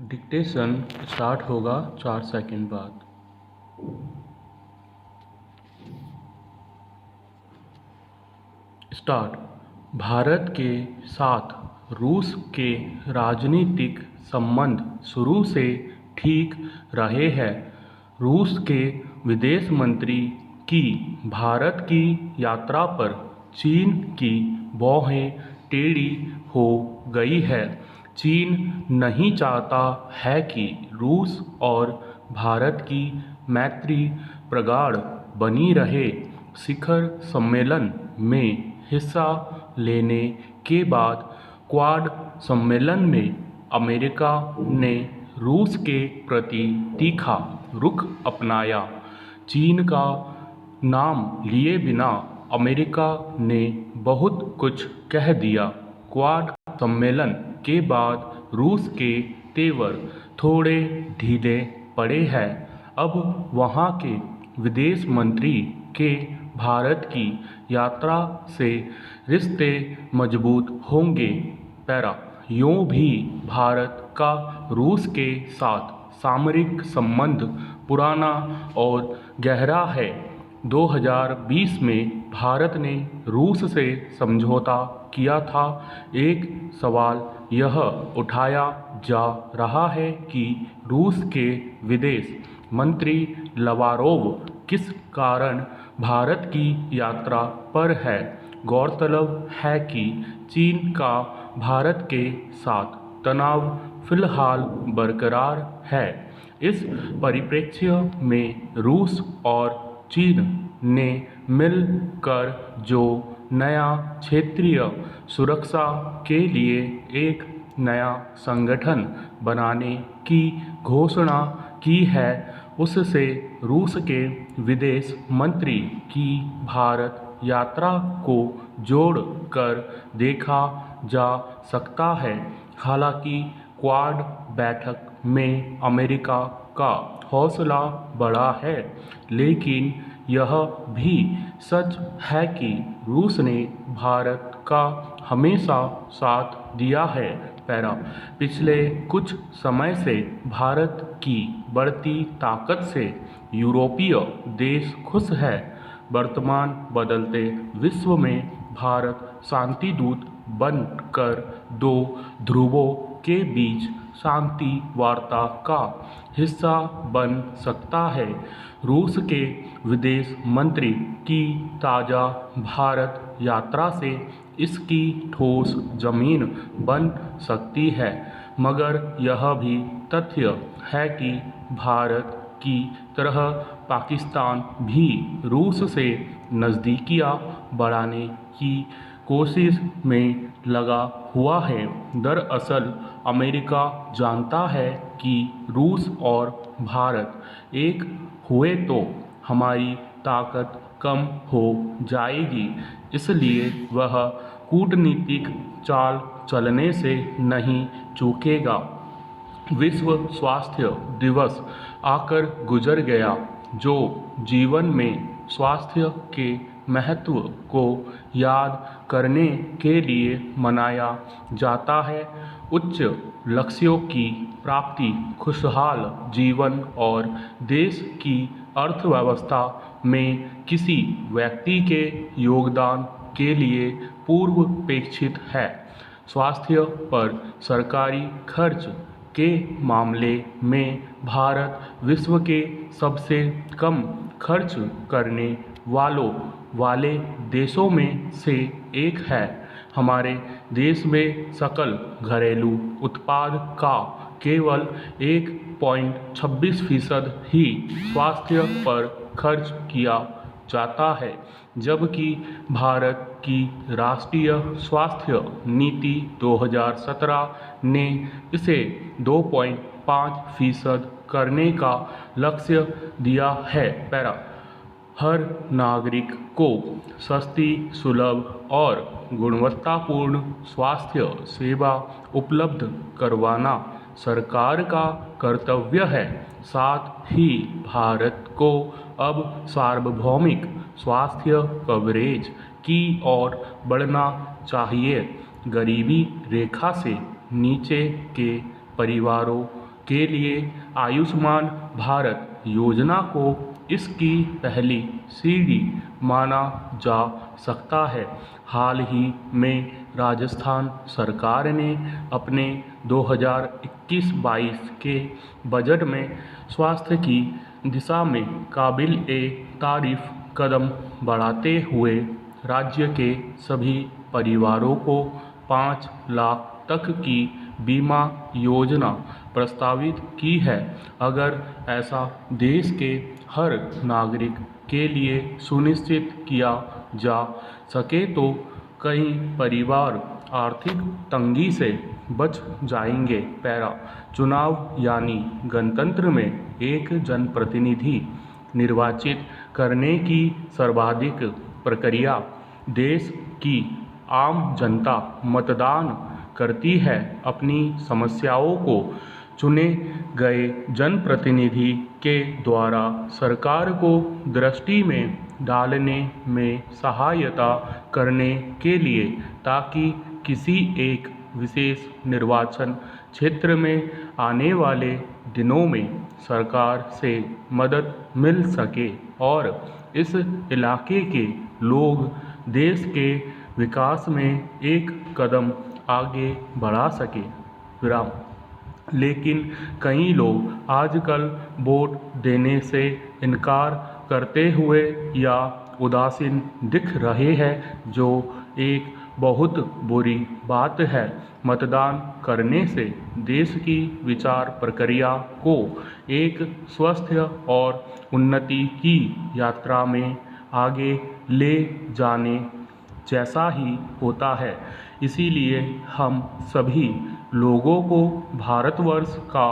Dictation start होगा 4 second बाद। Start. Bharat के साथ रूस के राजनीतिक संबंध शुरू से ठीक रहे हैं। रूस के विदेश मंत्री की भारत की यात्रा पर चीन की भौहें टेढ़ी हो गई है। चीन नहीं चाहता है कि रूस और भारत की मैत्री प्रगाढ़ बनी रहे। शिखर सम्मेलन में हिस्सा लेने के बाद क्वाड सम्मेलन में अमेरिका ने रूस के प्रति तीखा रुख अपनाया। चीन का नाम लिए बिना अमेरिका ने बहुत कुछ कह दिया। क्वाड सम्मेलन के बाद रूस के तेवर थोड़े ढीले पड़े हैं। अब वहाँ के विदेश मंत्री के भारत की यात्रा से रिश्ते मजबूत होंगे। पैरा। यूँ भी भारत का रूस के साथ सामरिक संबंध पुराना और गहरा है। 2020 में भारत ने रूस से समझौता किया था। एक सवाल यह उठाया जा रहा है कि रूस के विदेश मंत्री लवारोव किस कारण भारत की यात्रा पर है। गौरतलब है कि चीन का भारत के साथ तनाव फिलहाल बरकरार है। इस परिप्रेक्ष्य में रूस और चीन ने मिलकर जो नया क्षेत्रीय सुरक्षा के लिए एक नया संगठन बनाने की घोषणा की है, उससे रूस के विदेश मंत्री की भारत यात्रा को जोड़ कर देखा जा सकता है। हालांकि क्वाड बैठक में अमेरिका का हौसला बढ़ा है, लेकिन यह भी सच है कि रूस ने भारत का हमेशा साथ दिया है। पैरा। पिछले कुछ समय से भारत की बढ़ती ताकत से यूरोपीय देश खुश है। वर्तमान बदलते विश्व में भारत शांति दूत बनकर दो ध्रुवों के बीच शांति वार्ता का हिस्सा बन सकता है। रूस के विदेश मंत्री की ताज़ा भारत यात्रा से इसकी ठोस जमीन बन सकती है, मगर यह भी तथ्य है कि भारत की तरह पाकिस्तान भी रूस से नज़दीकियां बढ़ाने की कोशिश में लगा हुआ है। दरअसल अमेरिका जानता है कि रूस और भारत एक हुए तो हमारी ताकत कम हो जाएगी, इसलिए वह कूटनीतिक चाल चलने से नहीं चूकेगा। विश्व स्वास्थ्य दिवस आकर गुजर गया, जो जीवन में स्वास्थ्य के महत्व को याद करने के लिए मनाया जाता है। उच्च लक्ष्यों की प्राप्ति, खुशहाल जीवन और देश की अर्थव्यवस्था में किसी व्यक्ति के योगदान के लिए पूर्वापेक्षित है। स्वास्थ्य पर सरकारी खर्च के मामले में भारत विश्व के सबसे कम खर्च करने वाले देशों में से एक है। हमारे देश में सकल घरेलू उत्पाद का केवल 1.26% ही स्वास्थ्य पर खर्च किया जाता है, जबकि भारत की राष्ट्रीय स्वास्थ्य नीति 2017 ने इसे 2.5% करने का लक्ष्य दिया है। पैरा। हर नागरिक को सस्ती, सुलभ और गुणवत्तापूर्ण स्वास्थ्य सेवा उपलब्ध करवाना सरकार का कर्तव्य है। साथ ही भारत को अब सार्वभौमिक स्वास्थ्य कवरेज की ओर बढ़ना चाहिए। गरीबी रेखा से नीचे के परिवारों के लिए आयुष्मान भारत योजना को इसकी पहली सीढ़ी माना जा सकता है। हाल ही में राजस्थान सरकार ने अपने 2021-22 के बजट में स्वास्थ्य की दिशा में काबिल-ए-तारीफ कदम बढ़ाते हुए राज्य के सभी परिवारों को 5 लाख तक की बीमा योजना प्रस्तावित की है। अगर ऐसा देश के हर नागरिक के लिए सुनिश्चित किया जा सके तो कई परिवार आर्थिक तंगी से बच जाएंगे। पैरा चुनाव यानी गणतंत्र में एक जनप्रतिनिधि निर्वाचित करने की सर्वाधिक प्रक्रिया देश की आम जनता मतदान करती है। अपनी समस्याओं को चुने गए जनप्रतिनिधि के द्वारा सरकार को दृष्टि में डालने में सहायता करने के लिए, ताकि किसी एक विशेष निर्वाचन क्षेत्र में आने वाले दिनों में सरकार से मदद मिल सके और इस इलाके के लोग देश के विकास में एक कदम आगे बढ़ा सके। विराम। लेकिन कई लोग आजकल वोट देने से इनकार करते हुए या उदासीन दिख रहे हैं, जो एक बहुत बुरी बात है। मतदान करने से देश की विचार प्रक्रिया को एक स्वस्थ और उन्नति की यात्रा में आगे ले जाने जैसा ही होता है। इसीलिए हम सभी लोगों को भारतवर्ष का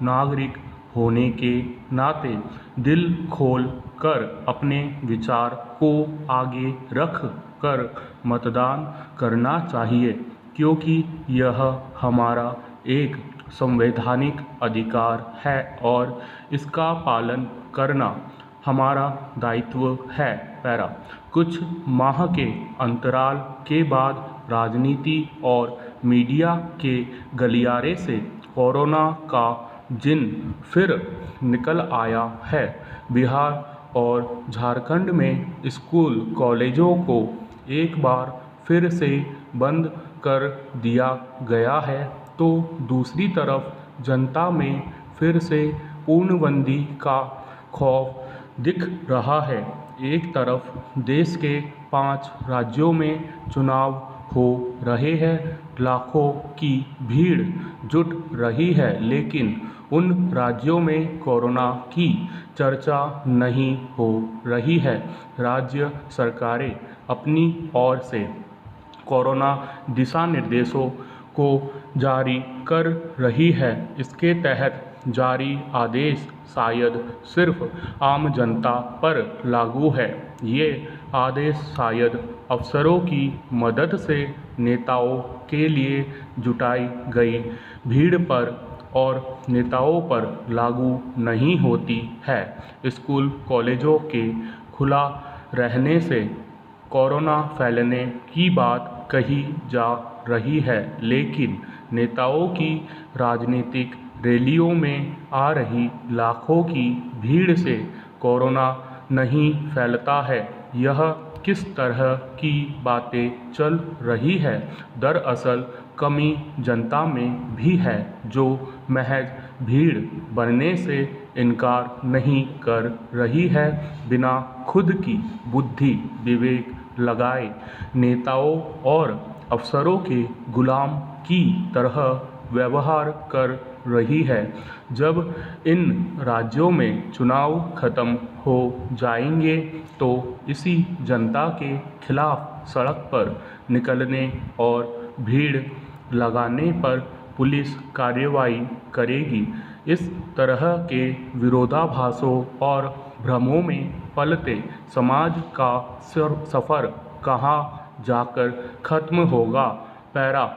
नागरिक होने के नाते दिल खोल कर अपने विचार को आगे रख कर मतदान करना चाहिए, क्योंकि यह हमारा एक संवैधानिक अधिकार है और इसका पालन करना हमारा दायित्व है। पैरा कुछ माह के अंतराल के बाद राजनीति और मीडिया के गलियारे से कोरोना का जिन फिर निकल आया है। बिहार और झारखंड में स्कूल कॉलेजों को एक बार फिर से बंद कर दिया गया है, तो दूसरी तरफ जनता में फिर से पूर्णबंदी का खौफ दिख रहा है। एक तरफ देश के 5 राज्यों में चुनाव हो रहे हैं, लाखों की भीड़ जुट रही है, लेकिन उन राज्यों में कोरोना की चर्चा नहीं हो रही है। राज्य सरकारें अपनी ओर से कोरोना दिशा निर्देशों को जारी कर रही है। इसके तहत जारी आदेश शायद सिर्फ आम जनता पर लागू है। ये आदेश शायद अफसरों की मदद से नेताओं के लिए जुटाई गई भीड़ पर और नेताओं पर लागू नहीं होती है। स्कूल कॉलेजों के खुला रहने से कोरोना फैलने की बात कही जा रही है, लेकिन नेताओं की राजनीतिक रैलियों में आ रही लाखों की भीड़ से कोरोना नहीं फैलता है। यह किस तरह की बातें चल रही है? दरअसल कमी जनता में भी है, जो महज भीड़ बनने से इनकार नहीं कर रही है। बिना खुद की बुद्धि विवेक लगाए नेताओं और अफसरों के गुलाम की तरह व्यवहार कर रही है। जब इन राज्यों में चुनाव खत्म हो जाएंगे तो इसी जनता के खिलाफ सड़क पर निकलने और भीड़ लगाने पर पुलिस कार्रवाई करेगी। इस तरह के विरोधाभासों और भ्रमों में पलते समाज का सफ़र कहाँ जाकर खत्म होगा? पैरा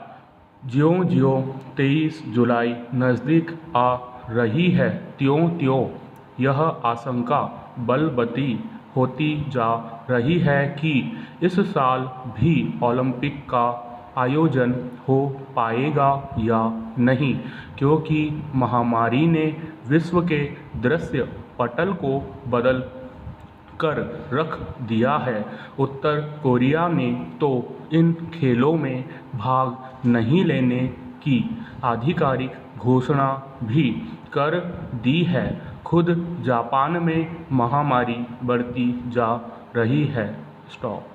ज्यों-ज्यों 23 जुलाई नज़दीक आ रही है, त्यों-त्यों यह आशंका बलवती होती जा रही है कि इस साल भी ओलंपिक का आयोजन हो पाएगा या नहीं, क्योंकि महामारी ने विश्व के दृश्य पटल को बदल कर रख दिया है। उत्तर कोरिया ने तो इन खेलों में भाग नहीं लेने की आधिकारिक घोषणा भी कर दी है। खुद जापान में महामारी बढ़ती जा रही है। स्टॉप।